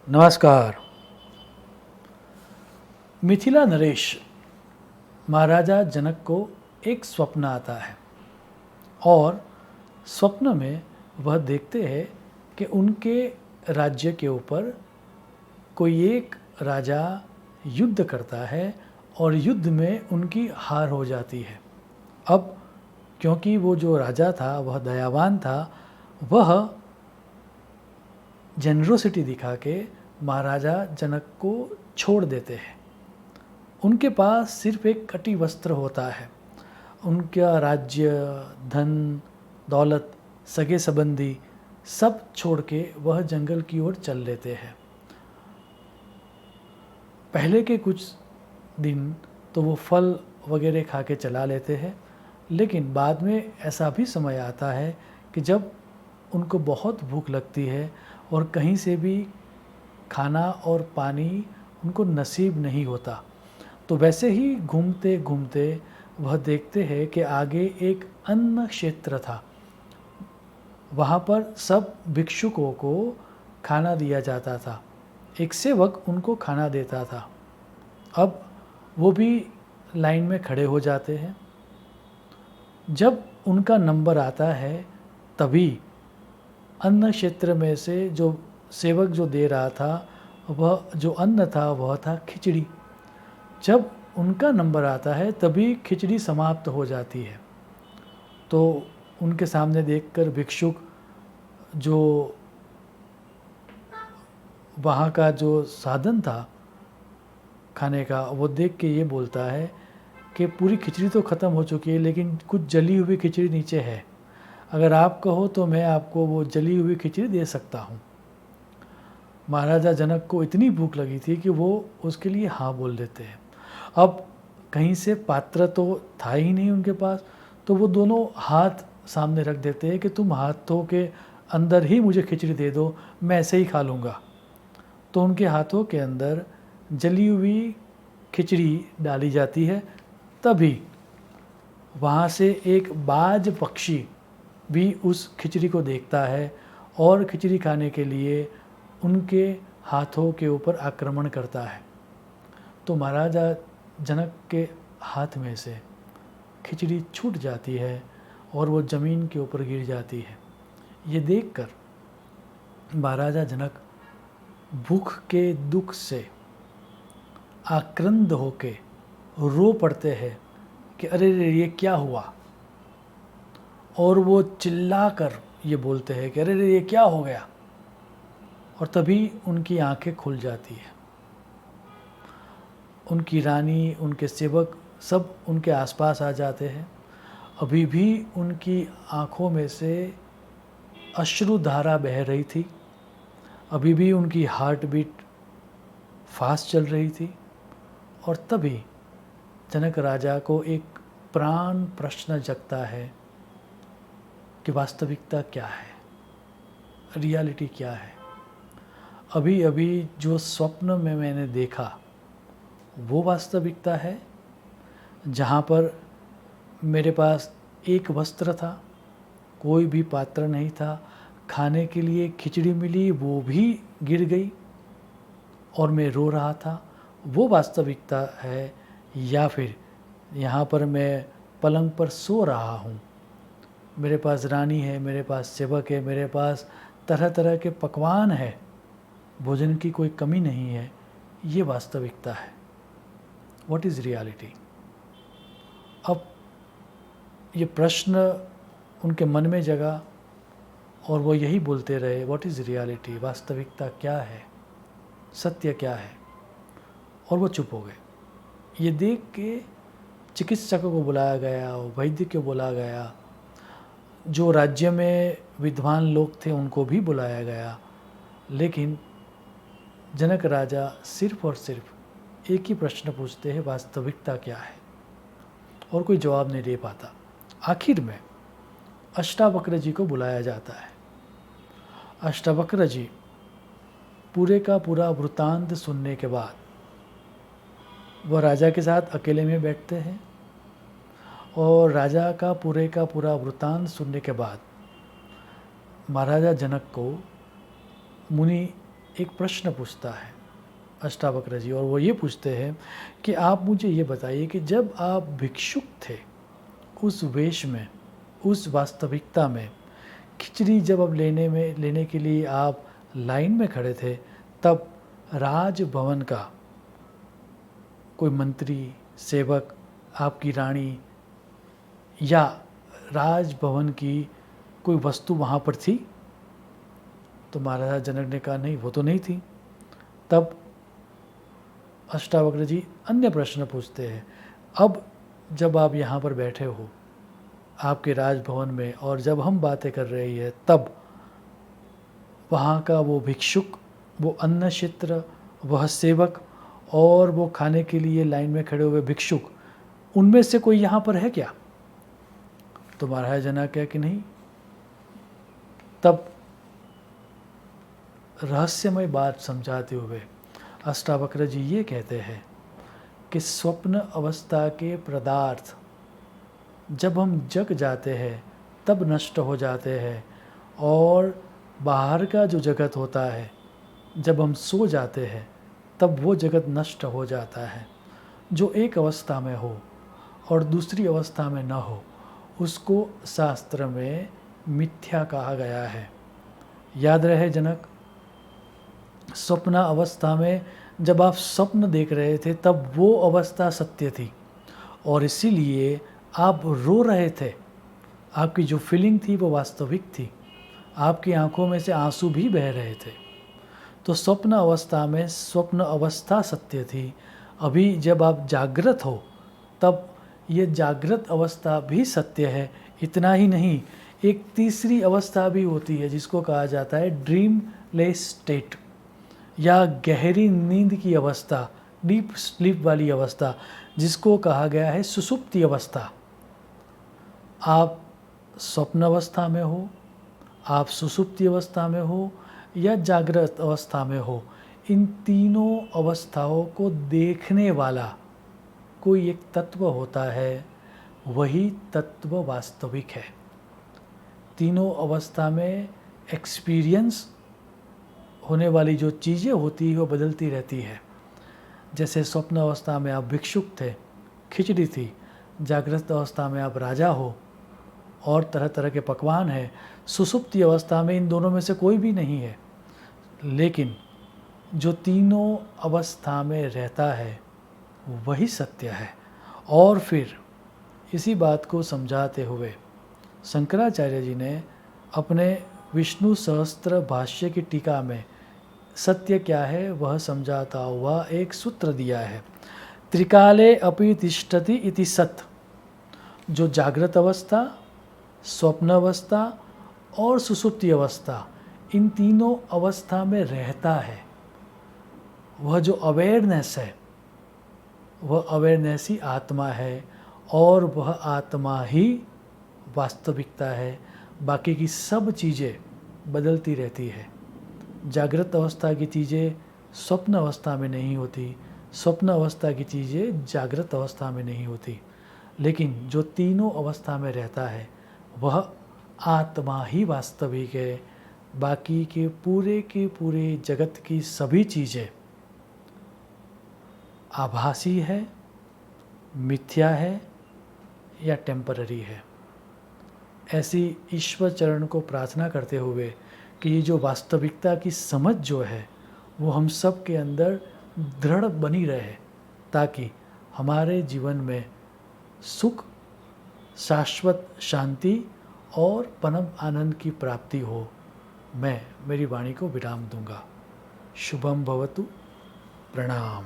नमस्कार। मिथिला नरेश महाराजा जनक को एक स्वप्न आता है और स्वप्न में वह देखते हैं कि उनके राज्य के ऊपर कोई एक राजा युद्ध करता है और युद्ध में उनकी हार हो जाती है। अब क्योंकि वो जो राजा था वह दयावान था, वह जेनरोसिटी दिखा के महाराजा जनक को छोड़ देते हैं। उनके पास सिर्फ एक कटी वस्त्र होता है। उनका राज्य, धन, दौलत, सगे संबंधी सब छोड़ के वह जंगल की ओर चल लेते हैं। पहले के कुछ दिन तो वो फल वगैरह खा के चला लेते हैं, लेकिन बाद में ऐसा भी समय आता है कि जब उनको बहुत भूख लगती है और कहीं से भी खाना और पानी उनको नसीब नहीं होता। तो वैसे ही घूमते घूमते वह देखते हैं कि आगे एक अन्न क्षेत्र था। वहाँ पर सब भिक्षुकों को खाना दिया जाता था। एक सेवक उनको खाना देता था। अब वो भी लाइन में खड़े हो जाते हैं। जब उनका नंबर आता है तभी अन्न क्षेत्र में से जो सेवक जो दे रहा था, वह जो अन्न था वह था खिचड़ी। जब उनका नंबर आता है तभी खिचड़ी समाप्त हो जाती है। तो उनके सामने देखकर भिक्षुक जो वहाँ का जो साधन था खाने का, वो देख के ये बोलता है कि पूरी खिचड़ी तो ख़त्म हो चुकी है, लेकिन कुछ जली हुई खिचड़ी नीचे है। अगर आप कहो तो मैं आपको वो जली हुई खिचड़ी दे सकता हूँ। महाराजा जनक को इतनी भूख लगी थी कि वो उसके लिए हाँ बोल देते हैं। अब कहीं से पात्र तो था ही नहीं उनके पास, तो वो दोनों हाथ सामने रख देते हैं कि तुम हाथों के अंदर ही मुझे खिचड़ी दे दो, मैं ऐसे ही खा लूँगा। तो उनके हाथों के अंदर जली हुई खिचड़ी डाली जाती है। तभी वहाँ से एक बाज पक्षी भी उस खिचड़ी को देखता है और खिचड़ी खाने के लिए उनके हाथों के ऊपर आक्रमण करता है। तो महाराजा जनक के हाथ में से खिचड़ी छूट जाती है और वो ज़मीन के ऊपर गिर जाती है। ये देखकर महाराजा जनक भूख के दुख से आक्रंद होके रो पड़ते हैं कि अरे रे ये क्या हुआ। और वो चिल्लाकर ये बोलते हैं कि अरे रे ये क्या हो गया। और तभी उनकी आंखें खुल जाती है। उनकी रानी, उनके सेवक सब उनके आसपास आ जाते हैं। अभी भी उनकी आँखों में से अश्रुधारा बह रही थी। अभी भी उनकी हार्ट बीट फास्ट चल रही थी। और तभी जनक राजा को एक प्राण प्रश्न जगता है कि वास्तविकता क्या है, रियलिटी क्या है। अभी अभी जो स्वप्न में मैंने देखा वो वास्तविकता है, जहाँ पर मेरे पास एक वस्त्र था, कोई भी पात्र नहीं था, खाने के लिए खिचड़ी मिली वो भी गिर गई और मैं रो रहा था, वो वास्तविकता है। या फिर यहाँ पर मैं पलंग पर सो रहा हूँ, मेरे पास रानी है, मेरे पास सेवक है, मेरे पास तरह तरह के पकवान है, भोजन की कोई कमी नहीं है, ये वास्तविकता है। What is reality. अब ये प्रश्न उनके मन में जगा और वो यही बोलते रहे, व्हाट इज़ रियलिटी, वास्तविकता क्या है, सत्य क्या है। और वो चुप हो गए। ये देख के चिकित्सकों को बुलाया गया, वैद्य को बुलाया गया, जो राज्य में विद्वान लोग थे उनको भी बुलाया गया, लेकिन जनक राजा सिर्फ और सिर्फ एक ही प्रश्न पूछते हैं, वास्तविकता क्या है, और कोई जवाब नहीं दे पाता। आखिर में अष्टावक्र जी को बुलाया जाता है। अष्टावक्र जी पूरे का पूरा वृत्तांत सुनने के बाद वह राजा के साथ अकेले में बैठते हैं और राजा का पूरा वृत्तांत सुनने के बाद महाराजा जनक को मुनि एक प्रश्न पूछता है अष्टावक्र जी, और वो ये पूछते हैं कि आप मुझे ये बताइए कि जब आप भिक्षुक थे, उस वेश में, उस वास्तविकता में, खिचड़ी जब अब लेने के लिए आप लाइन में खड़े थे, तब राजभवन का कोई मंत्री, सेवक, आपकी रानी या राजभवन की कोई वस्तु वहाँ पर थी? तो महाराजा जनक ने कहा नहीं, वो तो नहीं थी। तब अष्टावक्र जी अन्य प्रश्न पूछते हैं, अब जब आप यहाँ पर बैठे हो आपके राजभवन में और जब हम बातें कर रही है, तब वहाँ का वो भिक्षुक, वो अन्न क्षेत्र, वह सेवक और वो खाने के लिए लाइन में खड़े हुए भिक्षुक, उनमें से कोई यहाँ पर है क्या? तो महाराजा जनक कहा कि नहीं। तब रहस्यमय बात समझाते हुए अष्टावक्र जी ये कहते हैं कि स्वप्न अवस्था के पदार्थ जब हम जग जाते हैं तब नष्ट हो जाते हैं, और बाहर का जो जगत होता है जब हम सो जाते हैं तब वो जगत नष्ट हो जाता है। जो एक अवस्था में हो और दूसरी अवस्था में न हो, उसको शास्त्र में मिथ्या कहा गया है। याद रहे जनक, स्वप्न अवस्था में जब आप स्वप्न देख रहे थे तब वो अवस्था सत्य थी, और इसीलिए आप रो रहे थे। आपकी जो फीलिंग थी वो वास्तविक थी, आपकी आंखों में से आंसू भी बह रहे थे। तो स्वप्न अवस्था में स्वप्न अवस्था सत्य थी। अभी जब आप जागृत हो तब ये जागृत अवस्था भी सत्य है। इतना ही नहीं, एक तीसरी अवस्था भी होती है जिसको कहा जाता है ड्रीमलेस स्टेट, या गहरी नींद की अवस्था, डीप स्लीप वाली अवस्था, जिसको कहा गया है सुषुप्ति अवस्था। आप स्वप्न अवस्था में हो, आप सुषुप्ति अवस्था में हो या जागृत अवस्था में हो, इन तीनों अवस्थाओं को देखने वाला कोई एक तत्व होता है, वही तत्व वास्तविक है। तीनों अवस्था में एक्सपीरियंस होने वाली जो चीज़ें होती है वो बदलती रहती है। जैसे स्वप्न अवस्था में आप भिक्षुक थे, खिचड़ी थी, जागृत अवस्था में आप राजा हो और तरह तरह के पकवान हैं, सुषुप्ति अवस्था में इन दोनों में से कोई भी नहीं है। लेकिन जो तीनों अवस्था में रहता है वही सत्य है। और फिर इसी बात को समझाते हुए शंकराचार्य जी ने अपने विष्णु सहस्त्र भाष्य की टीका में सत्य क्या है वह समझाता हुआ एक सूत्र दिया है, त्रिकाले अपि तिष्ठति इति सत्। जो जागृत अवस्था, स्वप्न अवस्था और सुषुप्ति अवस्था, इन तीनों अवस्था में रहता है, वह जो अवेयरनेस है, वह अवेयरनेस ही आत्मा है, और वह आत्मा ही वास्तविकता है। बाकी की सब चीज़ें बदलती रहती है। जागृत अवस्था की चीज़ें स्वप्न अवस्था में नहीं होती, स्वप्न अवस्था की चीज़ें जागृत अवस्था में नहीं होती। लेकिन जो तीनों अवस्था में रहता है वह आत्मा ही वास्तविक है। बाकी के पूरे जगत की सभी चीज़ें आभासी है, मिथ्या है या टेम्पररी है। ऐसी ईश्वर चरण को प्रार्थना करते हुए कि ये जो वास्तविकता की समझ जो है वो हम सब के अंदर दृढ़ बनी रहे, ताकि हमारे जीवन में सुख, शाश्वत शांति और परम आनंद की प्राप्ति हो। मैं मेरी वाणी को विराम दूंगा। शुभम भवतु। प्रणाम।